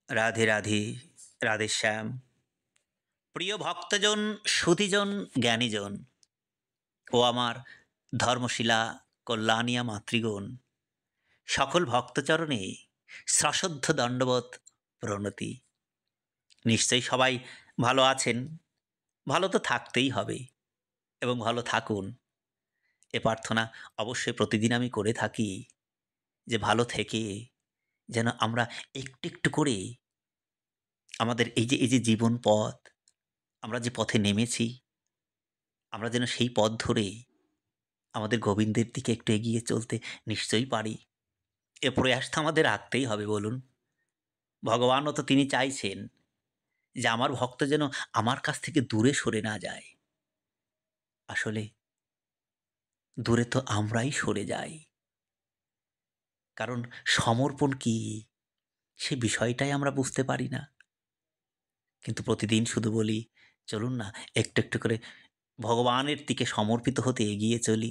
রাধে রাধে, রাধেশ্যাম। প্রিয় ভক্তজন, সুধীজন, জ্ঞানীজন ও আমার ধর্মশীলা কল্যাণিয়া মাতৃগণ, সকল ভক্তচরণে সশ্রদ্ধ দণ্ডবৎ প্রণতি। নিশ্চয়ই সবাই ভালো আছেন। ভালো তো থাকতেই হবে এবং ভালো থাকুন, এ প্রার্থনা অবশ্যই প্রতিদিন আমি করে থাকি, যে ভালো থেকে যেন আমরা একটু একটু করে আমাদের এই যে জীবন পথ, আমরা যে পথে নেমেছি, আমরা যেন সেই পথ ধরে আমাদের গোবিন্দের দিকে একটু এগিয়ে চলতে নিশ্চয়ই পারি। এ প্রয়াস তো আমাদের রাখতেই হবে, বলুন। ভগবানও তো তিনি চাইছেন যে আমার ভক্ত যেন আমার কাছ থেকে দূরে সরে না যায়। আসলে দূরে তো আমরাই সরে যাই, কারণ সমর্পণ কি সে বিষয়টাই আমরা বুঝতে পারি না। কিন্তু প্রতিদিন শুধু বলি, চলুন না একটু একটু করে ভগবানের দিকে সমর্পিত হতে এগিয়ে চলি।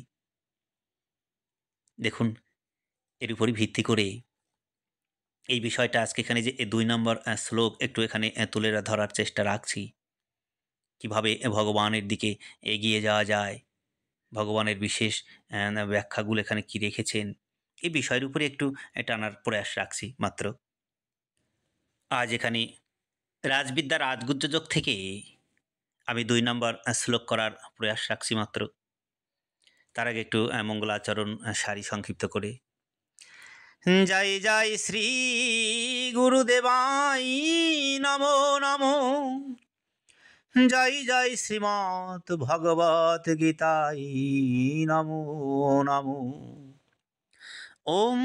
দেখুন, এর উপরই ভিত্তি করে এই বিষয়টা আজকে এখানে যে ২ নম্বর শ্লোক একটু এখানে তুলে ধরার চেষ্টা রাখছি। কিভাবে ভগবানের দিকে এগিয়ে যাওয়া যায়, ভগবানের বিশেষ ব্যাখ্যাগুলো এখানে কি রেখেছেন, এই বিষয়ের উপরে একটু টানার প্রয়াস রাখছি মাত্র। আজ এখানে রাজবিদ্যা রাজগুহ্যযোগ থেকে আমি ২ নম্বর শ্লোক করার প্রয়াস রাখছি মাত্র। তার আগে একটু মঙ্গলাচরণ সারি সংক্ষিপ্ত করে। জয় জয় শ্রী গুরুদেবাই নমো নমো। জয় জয় শ্রীমৎ ভগবত গীতাই নমো নমো। ওম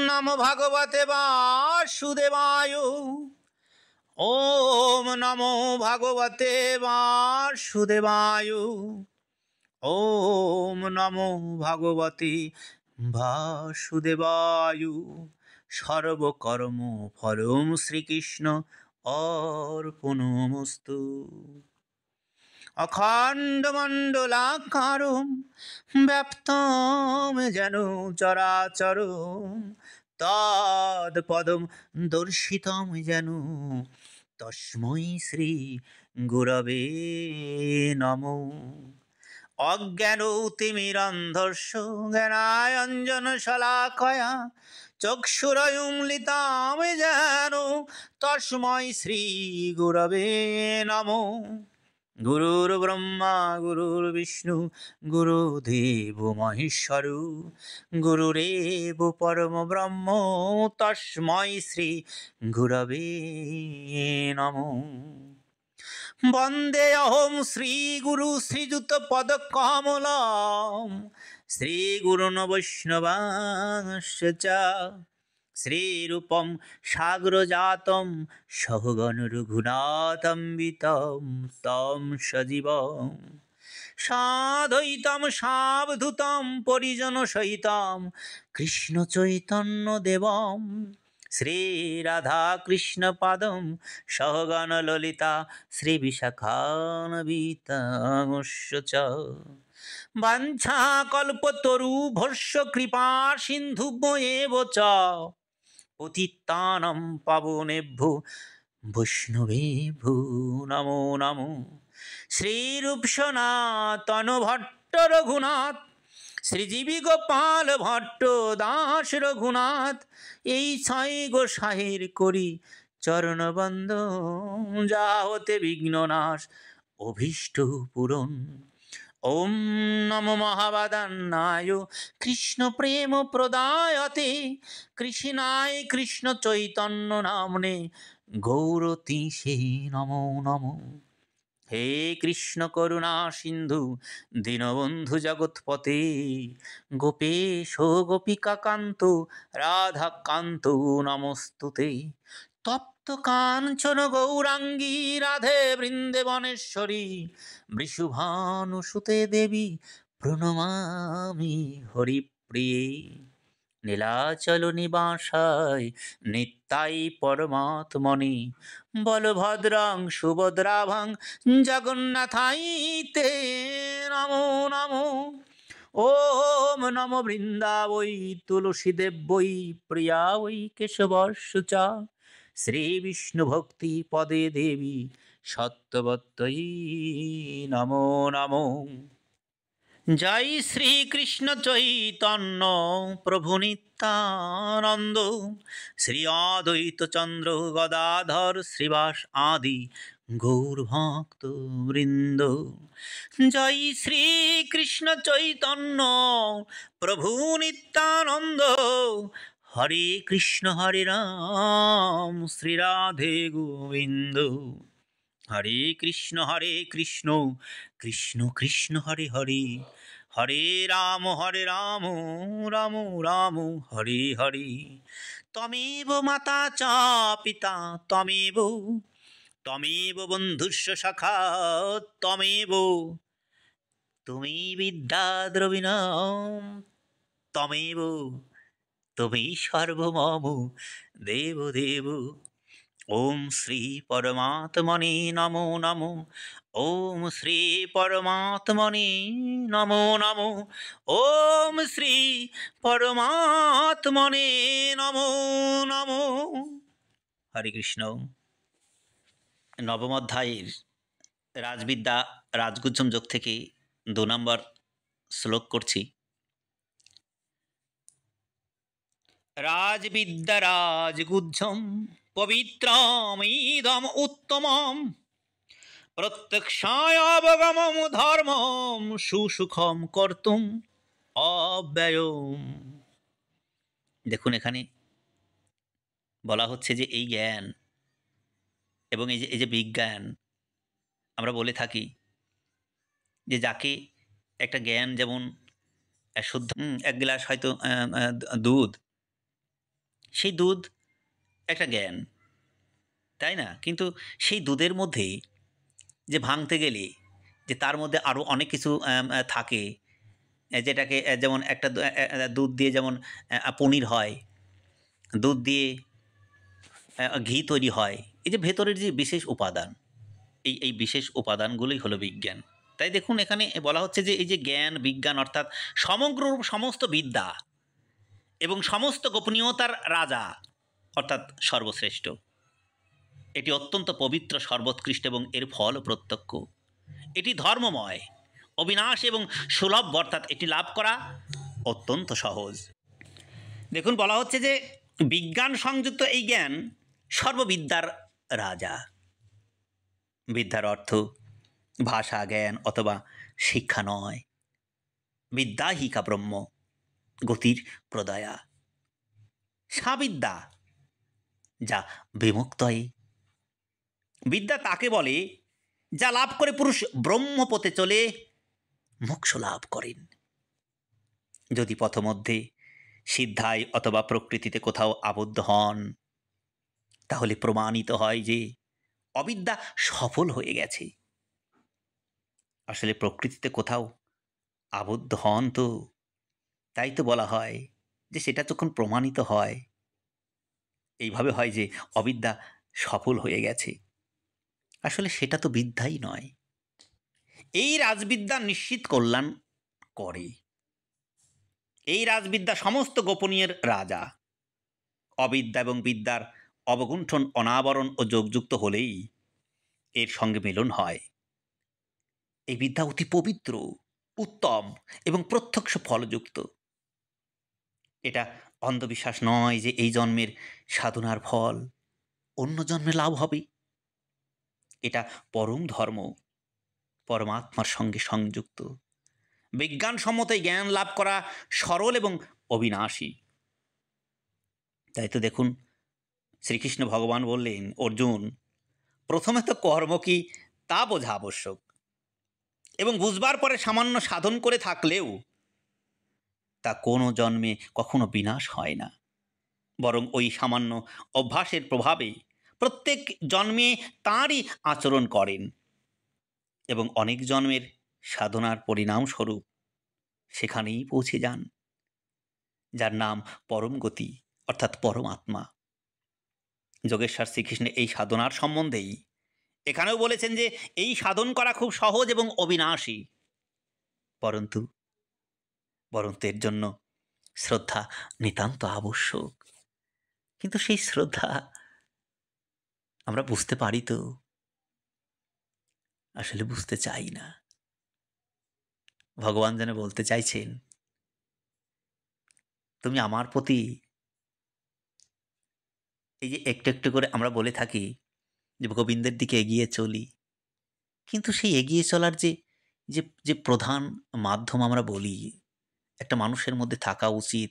নমো ভগবতে বাসুদেবায়। ওম নমো ভগবতে বাসুদেবায়। ওম নমো ভগবতে বাসুদেবায়। সর্বকর্ম ফলম শ্রীকৃষ্ণ অর্পণমস্তু। অখণ্ডমণ্ডলাকারম ব্যাপ্তম যেন চরাচরম তৎপদম দর্শিতম যেন তস্मै শ্রী গুরবে নমঃ। অজ্ঞানতিমিরন্ধস্য জ্ঞানাঞ্জনশলাকয়া চক্ষুরুন্মিলিতং যেন তস্मै শ্রী গুরবে নমঃ। গুরুর্ব্রহ্মা গুরুর্বিষ্ণু গুরুদেব মহেশ্বর গুরুরেব পরম ব্রহ্ম তস্मै শ্রী গুরবে নমঃ। বন্দে অহং শ্রী গুরু শ্রীযুত পদকমলম শ্রীগুরুন বৈষ্ণবাংশ্চ চ শ্রীরূপম সাগ্রজাতম সহগণ রঘুনাথম্বিতম তম সজীবম সাদ্বৈতম সাবধূতম পরিজন সহিতম কৃষ্ণ চৈতন্য দেবম শ্রী রাধা কৃষ্ণ পাদম সহগণ ললিতা শ্রী বিশাখান্বিতাংশ্চ চ। বাঞ্ছা কল্পতরু ভস্য কৃপা সিন্ধুভ্যেব চ পতিতানাং পাবনেভ্যো বৈষ্ণবেভ্যো নমো নমো। শ্রীরূপ সনাতন ভট্ট রঘুনাথ শ্রীজীবী গোপাল ভট্ট দাস রঘুনাথ এই ছয় গোসাহের করি চরণবন্দন যা হতে বিঘ্ননাশ অভীষ্ট পূরণ। ওম নমো মহাবাদান্নায় কৃষ্ণ প্রেম প্রদায়তে কৃষ্ণায় কৃষ্ণ চৈতন্য নামনে গৌরতীশে নমো নমো। হে কৃষ্ণ করুণা সিন্ধু দীনবন্ধু জগৎপতে গোপেশ গোপিকা কান্ত রাধা কান্ত নমস্তুতে। তপ্ত কাঞ্চন গৌরাঙ্গী রাধে বৃন্দেবনেশ্বরী বৃষভানুসুতে দেবী প্রণমামি হরিপ্রিয়ে। নীলাচল নিবাসায় নিত্যাই পরমাত্মনি বলভদ্রাং সুভদ্রাভাং জগন্নাথাইতে নমো নমো। ওম নমো বৃন্দাবৈ তুলসী দেব্যৈ প্রিয়া বৈ কেশবস্য চ শ্রীবিষ্ণুভক্তি পদে দেবী সত্যবত্যই নমো নমো। জয় শ্রীকৃষ্ণ চৈতন্য প্রভু নিত্যানন্দ, শ্রী অদ্বৈত চন্দ্র গদাধর শ্রীবাস আদি গৌর ভক্ত বৃন্দ। জয় শ্রীকৃষ্ণ চৈতন্য প্রভু নিত্যানন্দ, হরে রাম শ্রী রাধে গোবিন্দ। হরে কৃষ্ণ কৃষ্ণ কৃষ্ণ হরে হরে, হরে রাম রাম রাম হরে হরে। ত্বমেব মাতা চ পিতা ত্বমেব বন্ধুস্য সখা ত্বমেব, তুমি বিদ্যা দ্রবিণম ত্বমেব, তুমি সর্বমম দেব দেব। ওম শ্রী পরমাত্মনে নমো নমো, ওম শ্রী পরমাত্মনে নমো নমো, ওম শ্রী পরমাত্মনে নমো নমো। হরে কৃষ্ণ। নবম অধ্যায়ের রাজবিদ্যা রাজগুজ্জম যোগ থেকে 2 নম্বর শ্লোক করছি। রাজবিদ্যা রাজগুজ্জম পবিত্রমিদম উত্তমম, প্রত্যক্ষায়াবগমম ধর্মম সুসুখম কর্তুম অব্যয়ম। দেখুন, এখানে বলা হচ্ছে যে এই জ্ঞান এবং এই যে বিজ্ঞান, আমরা বলে থাকি যে যাকে একটা জ্ঞান যেমন শুদ্ধ, এক গ্লাস হয়তো দুধ, সেই দুধ একটা জ্ঞান, তাই না? কিন্তু সেই দুধের মধ্যে যে ভাঙতে গেলে যে তার মধ্যে আরও অনেক কিছু থাকে, যেটাকে যেমন একটা দুধ দিয়ে যেমন পনির হয়, দুধ দিয়ে ঘি তৈরি হয়, এই যে ভেতরের যে বিশেষ উপাদান, এই বিশেষ উপাদানগুলোই হলো বিজ্ঞান। তাই দেখুন, এখানে বলা হচ্ছে যে এই যে জ্ঞান বিজ্ঞান অর্থাৎ সমগ্র সমস্ত বিদ্যা এবং সমস্ত গোপনীয়তার রাজা অর্থাৎ সর্বশ্রেষ্ঠ, এটি অত্যন্ত পবিত্র, সর্বোৎকৃষ্ট এবং এর ফল প্রত্যক্ষ। এটি ধর্মময়, অবিনাশ এবং সুলভ, অর্থাৎ এটি লাভ করা অত্যন্ত সহজ। দেখুন, বলা হচ্ছে যে বিজ্ঞান সংযুক্ত এই জ্ঞান সর্ববিদ্যার রাজা। বিদ্যার অর্থ ভাষা জ্ঞান অথবা শিক্ষা নয়, বিদ্যা হিকা ব্রহ্ম গতির প্রদয়া, সাবিদ্যা যা বিমুক্তয়ে। বিদ্যা তাকে বলে যা লাভ করে পুরুষ ব্রহ্মপথে চলে মোক্ষ লাভ করেন। যদি পথমধ্যে সিদ্ধায় অথবা প্রকৃতিতে কোথাও আবদ্ধ হন, তাহলে প্রমাণিত হয় যে অবিদ্যা সফল হয়ে গেছে। আসলে প্রকৃতিতে কোথাও আবদ্ধ হন তো, তাই তো বলা হয় যে সেটা যখন প্রমাণিত হয়, এইভাবে হয় যে অবিদ্যা সফল হয়ে গেছে। আসলে সেটা তো বিদ্যাই নয়। এই রাজবিদ্যা নিশ্চিত কল্যাণ করে। এই রাজবিদ্যা সমস্ত গোপনীয়ের রাজা। অবিদ্যা এবং বিদ্যার অবগুণ্ঠন, অনাবরণ ও যোগযুক্ত হলেই এর সঙ্গে মিলন হয়। এই বিদ্যা অতি পবিত্র, উত্তম এবং প্রত্যক্ষ ফলযুক্ত। এটা অন্ধবিশ্বাস নয় যে এই জন্মের সাধনার ফল অন্য জন্মে লাভ হবে। এটা পরম ধর্ম, পরমাত্মার সঙ্গে সংযুক্ত। বিজ্ঞানসম্মত জ্ঞান লাভ করা সরল এবং অবিনাশী। তাই তো দেখুন, শ্রীকৃষ্ণ ভগবান বললেন, অর্জুন, প্রথমে তো কর্ম কি তা বোঝা আবশ্যক, এবং বুঝবার পরে সামান্য সাধন করে থাকলেও তা কোনো জন্মে কখনো বিনাশ হয় না, বরং ওই সামান্য অভ্যাসের প্রভাবে প্রত্যেক জন্মে তাঁরই আচরণ করেন এবং অনেক জন্মের সাধনার পরিণামস্বরূপ সেখানেই পৌঁছে যান, যার নাম পরম গতি অর্থাৎ পরমাত্মা। যোগেশ্বর শ্রীকৃষ্ণ এই সাধনার সম্বন্ধেই এখানেও বলেছেন যে এই সাধন করা খুব সহজ এবং অবিনাশী, পরন্তু এর জন্য শ্রদ্ধা নিতান্ত আবশ্যক। কিন্তু সেই শ্রদ্ধা আমরা বুঝতে পারি তো, আসলে বুঝতে চাই না। ভগবান যেন বলতে চাইছেন, তুমি আমার প্রতি এই যে একটু, একটু করে আমরা বলে থাকি যে গোবিন্দের দিকে এগিয়ে চলি। কিন্তু সেই এগিয়ে চলার যে যে যে প্রধান মাধ্যম আমরা বলি, একটা মানুষের মধ্যে থাকা উচিত,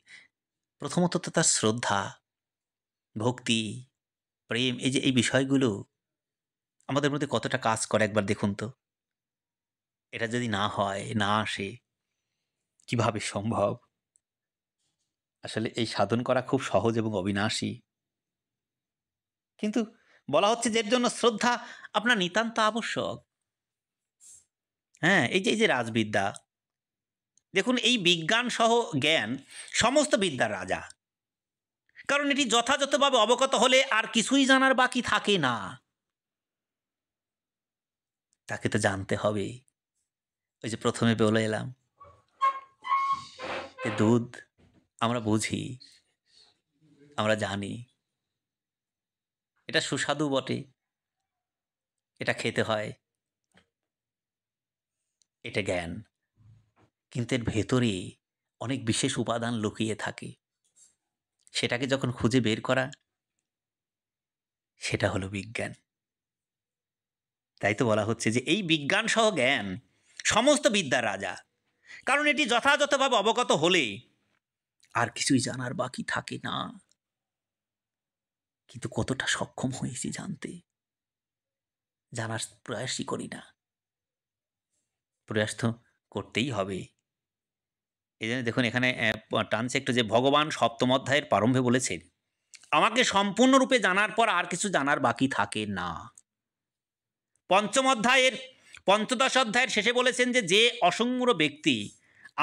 প্রথমত তো তার শ্রদ্ধা, ভক্তি, প্রেম, এই যে এই বিষয়গুলো আমাদের মধ্যে কতটা কাজ করে একবার দেখুন তো। এটা যদি না হয়, না আসে, কিভাবে সম্ভব? আসলে এই সাধন করা খুব সহজ এবং অবিনাশী। কিন্তু বলা হচ্ছে যে এর জন্য শ্রদ্ধা আপনার নিতান্ত আবশ্যক। হ্যাঁ, এই যে রাজবিদ্যা, দেখুন এই বিজ্ঞান সহ জ্ঞান সমস্ত বিদ্যার রাজা। কারণ এটি যথাযথভাবে অবগত হলে আর কিছুই জানার বাকি থাকে না। তাকে তো জানতে হবে। ওই যে ১ম এ বলে এলাম যে দুধ আমরা বুঝি, আমরা জানি এটা সুস্বাদু বটে, এটা খেতে হয়, এটা জ্ঞান। কিন্তু এর ভেতরে অনেক বিশেষ উপাদান লুকিয়ে থাকে। সেটাকে যখন খুঁজে বের করা, সেটা হলো বিজ্ঞান। তাই তো বলা হচ্ছে যে এই বিজ্ঞান সহ জ্ঞান সমস্ত বিদ্যার রাজা। কারণ এটি যথাযথভাবে অবগত হলে আর কিছুই জানার বাকি থাকে না। কিন্তু কতটা সক্ষম হয়েছি জানতে? জানার প্রয়াসই করি না। প্রয়াস তো করতেই হবে। এইজন্য দেখুন এখানে টানছে একটু যে ভগবান ৭ম অধ্যায়ের প্রারম্ভে বলেছেন, আমাকে সম্পূর্ণরূপে জানার পর আর কিছু জানার বাকি থাকে না। ৫ম অধ্যায়ের ৫ম অধ্যায়ের শেষে বলেছেন যে, যে অসংজ্ঞ ব্যক্তি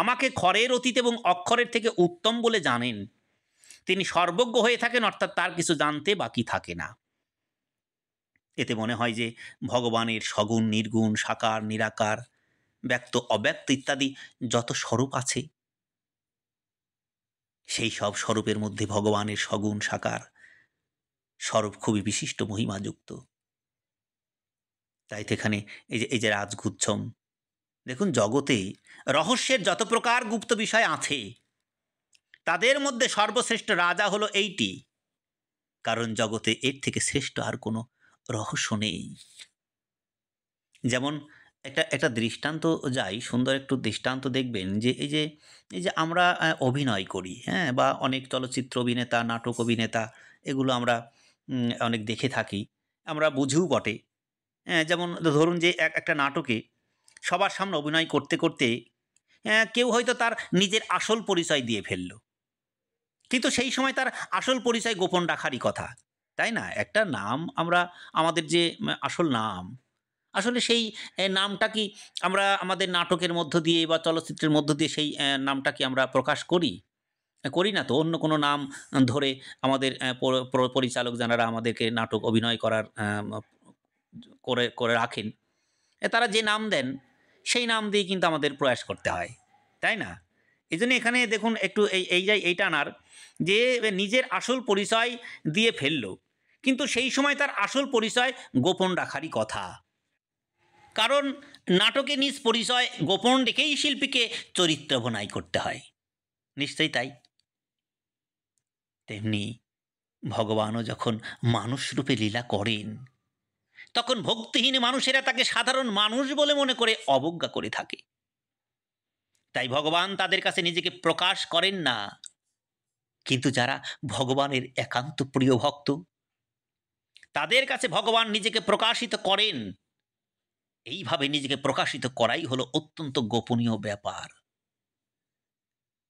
আমাকে ক্ষরের অতীত এবং অক্ষরের থেকে উত্তম বলে জানেন, তিনি সর্বজ্ঞ হয়ে থাকেন, অর্থাৎ তার কিছু জানতে বাকি থাকে না। এতে মনে হয় যে ভগবানের সগুণ, নির্গুণ, সাকার, নিরাকার, ব্যক্ত, অব্যক্ত ইত্যাদি যত স্বরূপ আছে, সেই সব স্বরূপের মধ্যে ভগবানের সগুণ, সাকার স্বরূপ খুবই বিশিষ্ট মহিমাযুক্ত। তাই তো এখানে এই যে রাজগুচ্ছম, দেখুন জগতে রহস্যের যত প্রকার গুপ্ত বিষয় আছে, তাদের মধ্যে সর্বশ্রেষ্ঠ রাজা হলো এইটি। কারণ জগতে এর থেকে শ্রেষ্ঠ আর কোনো রহস্য নেই। যেমন একটা দৃষ্টান্ত যাই, সুন্দর একটু দৃষ্টান্ত দেখবেন যে এই যে আমরা অভিনয় করি, হ্যাঁ? বা অনেক চলচ্চিত্র অভিনেতা, নাটক অভিনেতা এগুলো আমরা অনেক দেখে থাকি। আমরা বুঝিও বটে। যেমন ধরুন যে একটা নাটকে সবার সামনে অভিনয় করতে, করতে কেউ হয়তো তার নিজের আসল পরিচয় দিয়ে ফেলল। কিন্তু সেই সময় তার আসল পরিচয় গোপন রাখারই কথা। তাই না? একটা নাম আমরা আমাদের যে আসল নাম, আসলে সেই নামটা কি আমরা আমাদের নাটকের মধ্য দিয়ে বা চলচ্চিত্রের মধ্য দিয়ে সেই নামটা কি আমরা প্রকাশ করি? করি না তো। অন্য কোনো নাম ধরে আমাদের পরিচালক যারা আমাদেরকে নাটক অভিনয় করার করে করে রাখেন, তারা যে নাম দেন, সেই নাম দিয়েই কিন্তু আমাদের প্রয়াস করতে হয়। তাই না? এজন্য এখানে দেখুন একটু এইটা আনার যে নিজের আসল পরিচয় দিয়ে ফেলল। কিন্তু সেই সময় তার আসল পরিচয় গোপন রাখারই কথা। কারণ নাটকে নিজ পরিচয় গোপন রেখেই শিল্পীকে চরিত্র অভিনয় করতে হয়। নিশ্চয়ই তাই। তেমনি ভগবানও যখন মানুষ রূপে লীলা করেন, তখন ভক্তিহীন মানুষেরা তাকে সাধারণ মানুষ বলে মনে করে অবজ্ঞা করে থাকে। তাই ভগবান তাদের কাছে নিজেকে প্রকাশ করেন না। কিন্তু যারা ভগবানের একান্ত প্রিয় ভক্ত, তাদের কাছে ভগবান নিজেকে প্রকাশিত করেন। এইভাবে নিজেকে প্রকাশিত করাই হলো অত্যন্ত গোপনীয় ব্যাপার।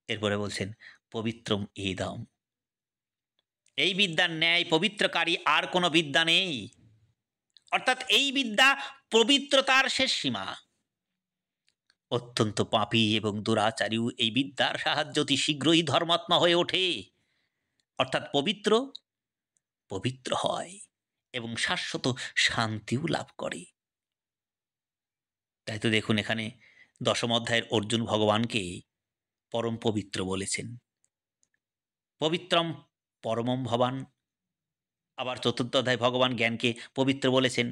এরপরে বলছেন, পবিত্রম ইদম, এই বিদ্যার ন্যায় পবিত্রকারী আর কোনো বিদ্যা নেই। অর্থাৎ এই বিদ্যা পবিত্রতার শেষ সীমা। অত্যন্ত পাপী এবং দুরাচারীও এই বিদ্যার সাহায্যে অতি শীঘ্রই ধর্মাত্মা হয়ে ওঠে, অর্থাৎ পবিত্র পবিত্র হয় এবং শাশ্বত শান্তিও লাভ করে। তাই তো দেখুন এখানে ১০ম অধ্যায়ের অর্জুন ভগবানকে পরম পবিত্র বলেছেন। পবিত্রম পরমম ভবান, আবার চতুর্থ অধ্যায় ভগবান জ্ঞানকে পবিত্র বলেছেন,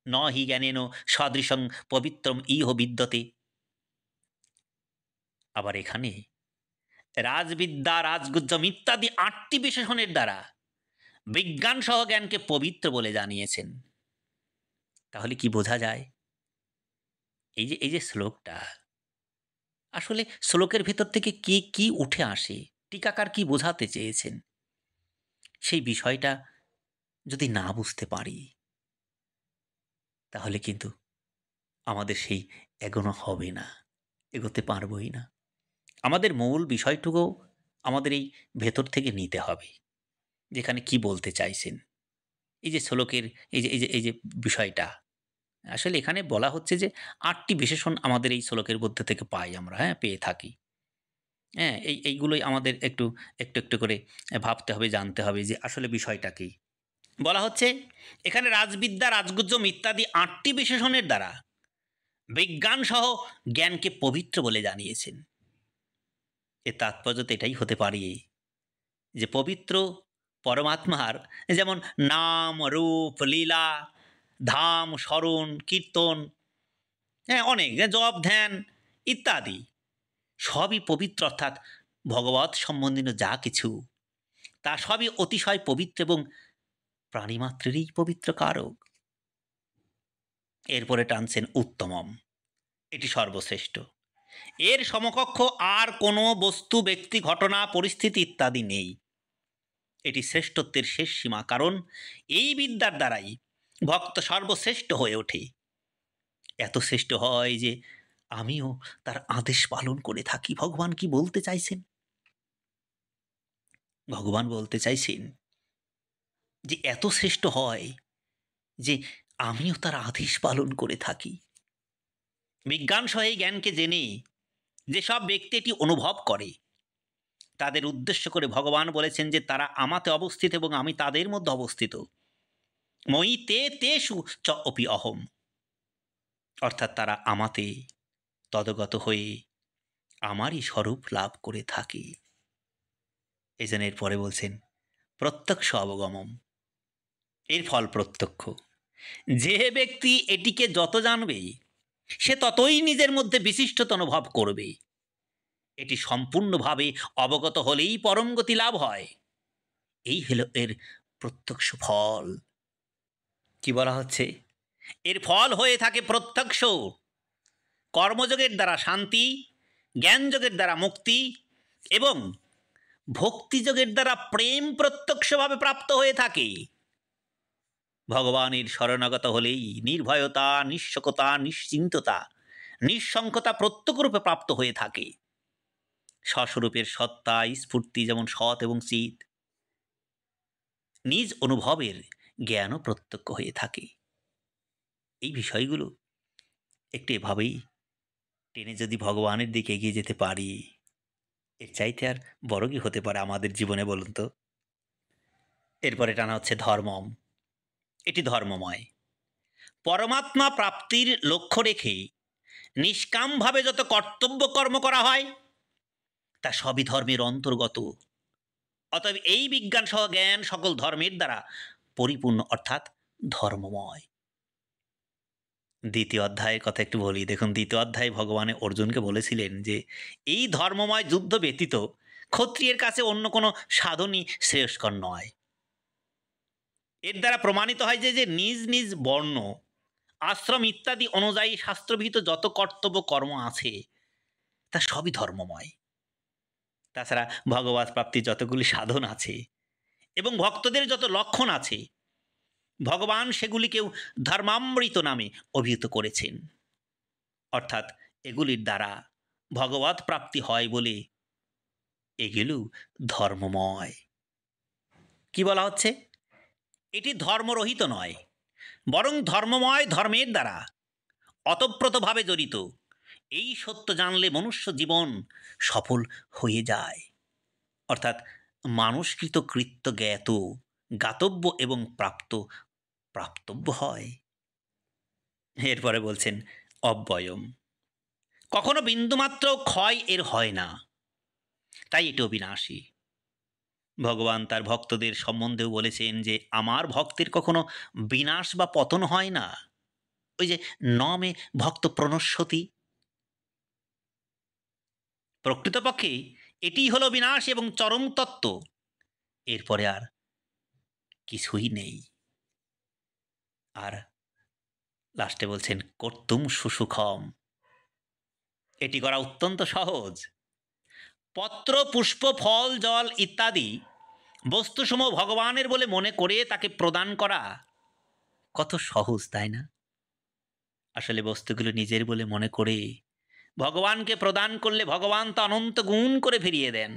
ন হি জ্ঞানেন সদৃশং পবিত্রম ইহ বিদ্যতে। আবার এখানে রাজবিদ্যা, রাজগুজ্জম ইত্যাদি ৮টি বিশেষণের দ্বারা বিজ্ঞান সহ জ্ঞানকে পবিত্র বলে জানিয়েছেন। তাহলে কি বোঝা যায়? এই যে শ্লোকটা, আসলে শ্লোকের ভেতর থেকে কি উঠে আসে, টিকাকার কি বোঝাতে চেয়েছেন, সেই বিষয়টা যদি না বুঝতে পারি, তাহলে কিন্তু আমাদের সেই এগোনো হবে না, এগোতে পারবই না। আমাদের মূল বিষয়টুকু আমাদের এই ভেতর থেকে নিতে হবে, যেখানে কি বলতে চাইছেন। এই যে শ্লোকের এই যে বিষয়টা, আসলে এখানে বলা হচ্ছে যে ৮টি বিশেষণ আমাদের এই শ্লোকের মধ্যে থেকে পাই আমরা, হ্যাঁ, পেয়ে থাকি। হ্যাঁ, এইগুলোই আমাদের একটু করে ভাবতে হবে, জানতে হবে যে আসলে বিষয়টা কি। বলা হচ্ছে এখানে রাজবিদ্যা, রাজগুজ্জম ইত্যাদি ৮টি বিশেষণের দ্বারা বিজ্ঞান সহ জ্ঞানকে পবিত্র বলে জানিয়েছেন। এর তাৎপর্য তো এটাই হতে পারে যে পবিত্র পরমাত্মার যেমন নাম, রূপ, লীলা, ধাম, স্মরণ, কীর্তন, হ্যাঁ, অনেক জপ, ধ্যান ইত্যাদি সবই পবিত্র, অর্থাৎ ভগবৎ সম্বন্ধীয় যা কিছু তা সবই অতিশয় পবিত্র এবং প্রাণীমাত্রেরই পবিত্র কারক। এরপরে টানছেন উত্তমম, এটি সর্বশ্রেষ্ঠ। এর সমকক্ষ আর কোনো বস্তু, ব্যক্তি, ঘটনা, পরিস্থিতি ইত্যাদি নেই। এটি শ্রেষ্ঠত্বের শেষ সীমা, কারণ এই বিদ্যার দ্বারাই ভক্ত সর্বশ্রেষ্ঠ হয়ে ওঠে। এত শ্রেষ্ঠ হয় যে আমিও তার আদেশ পালন করে থাকি। ভগবান কি বলতে চাইছেন? ভগবান বলতে চাইছেন যে এত শ্রেষ্ঠ হয় যে আমিও তার আদেশ পালন করে থাকি। বিজ্ঞান সহ এই জ্ঞানকে জেনে যেসব ব্যক্তি এটি অনুভব করে, তাদের উদ্দেশ্য করে ভগবান বলেছেন যে তারা আমাতে অবস্থিত এবং আমি তাদের মধ্যে অবস্থিত। মই তে তেষু চ অপি অহম, অর্থাৎ তারা আমাতে তদগত হয়ে আমারই স্বরূপ লাভ করে থাকে। এই জন্য এর পরে বলছেন প্রত্যক্ষ অবগমম, এর ফল প্রত্যক্ষ। যে ব্যক্তি এটিকে যত জানবে সে ততই নিজের মধ্যে বিশিষ্টতা অনুভব করবে। এটি সম্পূর্ণভাবে অবগত হলেই পরম গতি লাভ হয়। এই হলো এর প্রত্যক্ষ ফল। কি বলা হচ্ছে? এর ফল হয়ে থাকে প্রত্যক্ষ। কর্মযোগের দ্বারা শান্তি, জ্ঞানযোগের দ্বারা মুক্তি এবং ভক্তিযোগের দ্বারা প্রেম প্রত্যক্ষভাবে প্রাপ্ত হয়ে থাকে। ভগবানের শরণাগত হলেই নির্ভয়তা, নিঃশকতা, নিশ্চিন্ততা, নিঃশঙ্কতা প্রত্যক্ষরূপে প্রাপ্ত হয়ে থাকে। স্বস্বরূপের সত্তা, স্ফূর্তি যেমন সৎ এবং চিৎ, নিজ অনুভবের জ্ঞানও প্রত্যক্ষ হয়ে থাকে। এই বিষয়গুলো একটু এভাবেই টেনে যদি ভগবানের দিকে এগিয়ে যেতে পারি, এর চাইতে আর বড় কি হতে পারে আমাদের জীবনে, বলুন তো? এরপরে টানা হচ্ছে ধর্মম, এটি ধর্মময়। পরমাত্মা প্রাপ্তির লক্ষ্য রেখে নিষ্কামভাবে যত কর্তব্য কর্ম করা হয় তা সবই ধর্মের অন্তর্গত। অতএব এই বিজ্ঞান সহ জ্ঞান সকল ধর্মের দ্বারা পরিপূর্ণ, অর্থাৎ ধর্মময়। দ্বিতীয় অধ্যায়ের কথা একটু বলি। দেখুন, দ্বিতীয় অধ্যায়ে ভগবান অর্জুনকে বলেছিলেন যে এই ধর্মময় যুদ্ধ ব্যতীত ক্ষত্রিয়ের কাছে অন্য কোনো সাধনই শ্রেয়স্কর নয়। এর দ্বারা প্রমাণিত হয় যে নিজ নিজ বর্ণ, আশ্রম ইত্যাদি অনুযায়ী শাস্ত্রবিহিত যত কর্তব্য কর্ম আছে তা সবই ধর্মময়। তাছাড়া ভগবৎ প্রাপ্তির যতগুলি সাধন আছে এবং ভক্তদের যত লক্ষণ আছে, ভগবান সেগুলিকেও ধর্মামৃত নামে অভিহিত করেছেন। অর্থাৎ এগুলির দ্বারা ভগবৎ প্রাপ্তি হয় বলে এগুলো ধর্মময়। কি বলা হচ্ছে? এটি ধর্মরহিত নয়, বরং ধর্মময়, ধর্মের দ্বারা অতপ্রতভাবে জড়িত। এই সত্য জানলে মনুষ্য জীবন সফল হয়ে যায়। অর্থাৎ মানুষকৃত কৃত্য জ্ঞাত, জ্ঞাতব্য এবং প্রাপ্তব্য হয়। এরপরে বলছেন অব্যয়ম, কখনো বিন্দুমাত্র ক্ষয় এর হয় না, তাই এটি অবিনাশী। ভগবান তার ভক্তদের সম্বন্ধেও বলেছেন যে আমার ভক্তের কখনো বিনাশ বা পতন হয় না। ওই যে মে ভক্ত প্রণশ্যতি, প্রকৃতপক্ষে এটিই হলো বিনাশ এবং চরম তত্ত্ব। এরপরে আর কিছুই নেই। আর লাস্টে বলছেন কর্তুম সুসুখম, এটি করা অত্যন্ত সহজ। পত্র পুষ্প ফল জল ইত্যাদি বস্তুসমূহ ভগবানের বলে মনে করে তাকে প্রদান করা কত সহজ, তাই না? আসলে বস্তুগুলো নিজের বলে মনে করে ভগবানকে প্রদান করলে ভগবান তা অনন্ত গুণ করে ফিরিয়ে দেন।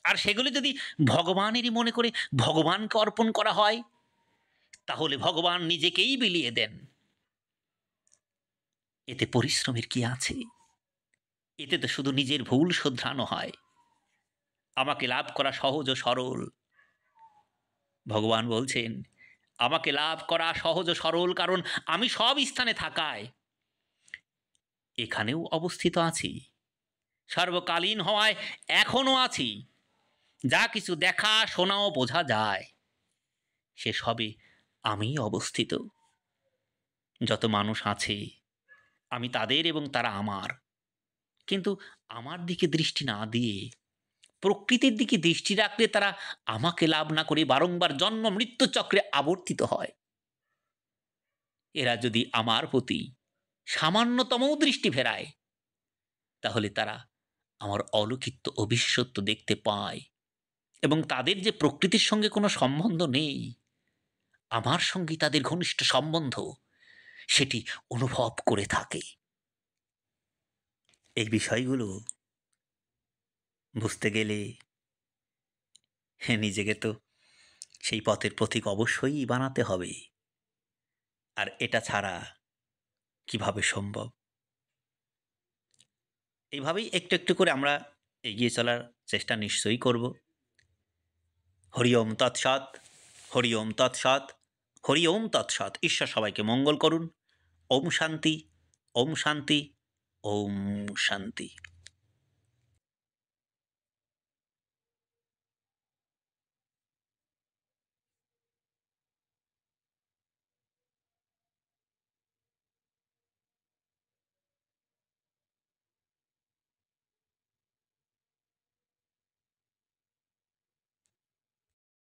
আর সেগুলি যদি ভগবানেরই মনে করে ভগবানকে অর্পণ করা হয়, তাহলে ভগবান নিজেকেই বিলিয়ে দেন। এতে পরিশ্রমের কি আছে? এতে তো শুধু নিজের ভুল শোধরানো হয়। আমাকে লাভ করা সহজ ও সরল। ভগবান বলছেন আমাকে লাভ করা সহজ ও সরল, কারণ আমি সব স্থানে থাকায় এখানেও অবস্থিত আছি, সর্বকালীন হওয়ায় এখনও আছি। যা কিছু দেখা শোনা ও বোঝা যায় সে সবে আমি অবস্থিত। যত মানুষ আছে আমি তাদের এবং তারা আমার, কিন্তু আমার দিকে দৃষ্টি না দিয়ে প্রকৃতির দিকে দৃষ্টি রাখলে তারা আমাকে লাভ না করে বারংবার জন্ম মৃত্যু চক্রে আবর্তিত হয়। এরা যদি আমার প্রতি সামান্যতম দৃষ্টি ফেরায়, তাহলে তারা আমার অলৌকিত্ব অবিশ্বত্ব দেখতে পায় এবং তাদের যে প্রকৃতির সঙ্গে কোনো সম্বন্ধ নেই, আমার সঙ্গে তাদের ঘনিষ্ঠ সম্বন্ধ সেটি অনুভব করে থাকে। এই বিষয়গুলো বুঝতে গেলে নিজেকে তো সেই পথের পথিক অবশ্যই বানাতে হবে। আর এটা ছাড়া কিভাবে সম্ভব? এইভাবেই একটু একটু করে আমরা এগিয়ে চলার চেষ্টা নিশ্চয়ই করব। হরি ওম তৎসৎ, হরি ওম তৎসৎ, হরি ওম তৎসৎ। ঈশ্বর সবাইকে মঙ্গল করুন। ওম শান্তি, ওম শান্তি, ওম শান্তি।